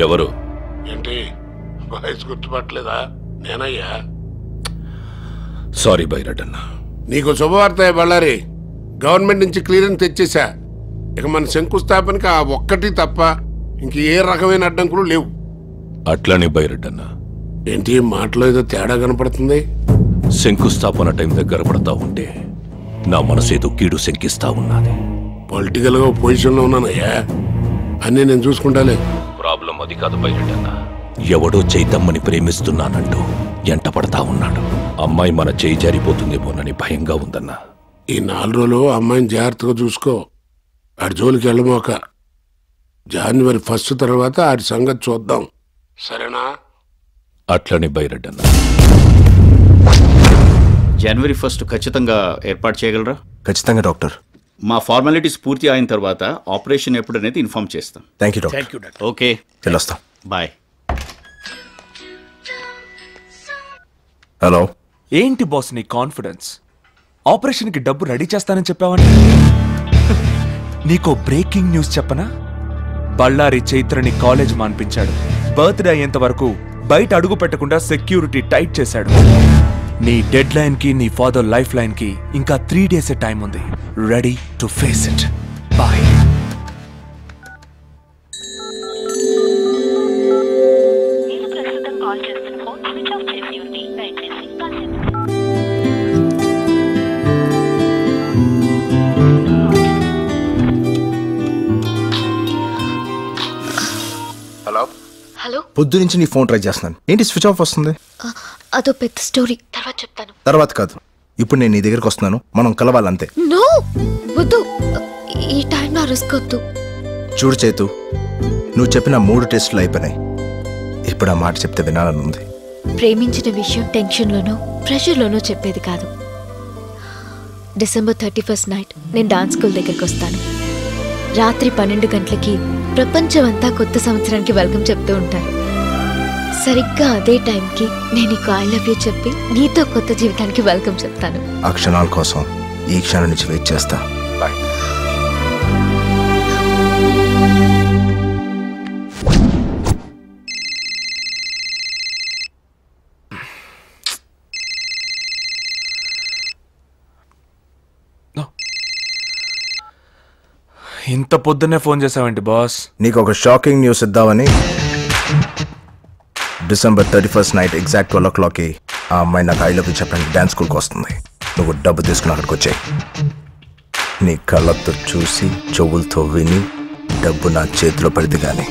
ఎవరు? ఏంటి voice గుర్తుపట్టలేదా? నేనయ్యా. Sorry బైరెడ్డన్న. నీకు శుభవార్త బళ్ళారి. గవర్నమెంట్ నుంచి క్లియరెన్స్ తెచ్చేసా. ఇక మన శంకుస్థాపనకి ఆ ఒక్కటి తప్ప ఇంక ఏ రకమైన అడ్డంకులు లేవు. అట్లనే బైరెడ్డన్న. ఏంటి మాటలో ఏదో తేడా కనపడుతుంది? శంకుస్థాపన టైం దగ్గర పడతా ఉంటే నా మనసేదో కీడు శంకిస్తా ఉన్నది. పొలిటికల్ గా పొజిషన్ లో ఉన్నానయ్యా. అన్నీ నేను చూసుకుంటాలే. ప్రాబ్లం అది కాదు బైరెడ్డన్న. ఎవడో చైతమ్మని ప్రేమిస్తున్నానంటూ ఎంట పడతా ఉన్నాడు. అమ్మాయి మన చేయి జారిపోతుందేమోనని భయంగా ఉందన్నా. ఈ 4 రోజులు అమ్మాయిని జాగ్రత్తగా చూసుకో. ఆడి జోలికి వెళ్ళమోక. జనవరి 1 తర్వాత ఆడి సంగతి చూద్దాం, సరేనా? అట్లనే బైరెడ్డన్న. జనవరి 1 ఖచ్చితంగా ఏర్పాటు చేయగలరా? ఖచ్చితంగా డాక్టర్. మా ఫార్మాలిటీస్ పూర్తి అయిన తర్వాత ఆపరేషన్ ఎప్పుడనేది ఇన్ఫార్మ్ చేస్తాం. Thank you doctor. ఓకే, వెళ్ళొస్తాం. బాయ్. హలో. ఏంటి బాస్ నీ కాన్ఫిడెన్స్? ఆపరేషన్కి డబ్బు రెడీ చేస్తానని చెప్పావని. నీకో బ్రేకింగ్ న్యూస్ చెప్పనా? బళ్ళారి చైత్రని కాలేజ్ మాన్పించాడు. బర్త్డే అయ్యేంత వరకు బయట అడుగు పెట్టకుండా సెక్యూరిటీ టైట్ చేశాడు. నీ డెడ్ లైన్ కి నీ ఫాదర్ లైఫ్ లైన్ కి ఇంకా 3 days టైం ఉంది. Ready to face it. Bye. Hello. పొద్దు నుంచి నీ ఫోన్ ట్రై చేస్తున్నాను. ఏంటి స్విచ్ ఆఫ్ వస్తుంది? అదో పెద్ద స్టోరీ, తర్వాత చెప్తాను. తర్వాత కాదు, ఇప్పుడు నేను నీ దగ్గరికి వస్తున్నాను. మనం కలవాలంతే. నో వద్దు, ఈ టైం నా రిస్క్ వద్దు. చూడు చైతు, నువ్వు చెప్పిన 3 టెస్టులు అయిపోయినాయి. ఇప్పుడు ఆ మాట చెప్తే వినాలని ఉంది. ప్రేమించిన విషయం టెన్షన్లోనో ప్రెషర్లోనో చెప్పేది కాదు. December 31st నైట్ నేను డాన్స్ స్కూల్ దగ్గరికి వస్తాను. రాత్రి 12 గంటలకి ప్రపంచమంతా కొత్త సంవత్సరానికి వెల్కమ్ చెప్తూ ఉంటారు. సరిగ్గా అదే టైంకి నేను నీకు ఐ లవ్ యూ చెప్పి నీతో కొత్త జీవితానికి వెల్కమ్ చెప్తాను. ఆ క్షణాల కోసం ఈ క్షణం నుంచి వెయిట్ చేస్తా. బాయ్. ఇంత పొద్దున్నే ఫోన్ చేసావేంటి బాస్? నీకు ఒక షాకింగ్ న్యూస్ ఇద్దామని. December 31st నైట్ ఎగ్జాక్ట్ 12 o'clockకి ఆ అమ్మాయి నాకు ఐ లవ్ యూ చెప్పడానికి డ్యాన్స్ స్కూల్కి వస్తుంది. నువ్వు డబ్బు తీసుకుని అక్కడికి వచ్చాయి. నీ కళ్ళతో చూసి చెవులతో విని డబ్బు నా చేతిలో పడితే కానీ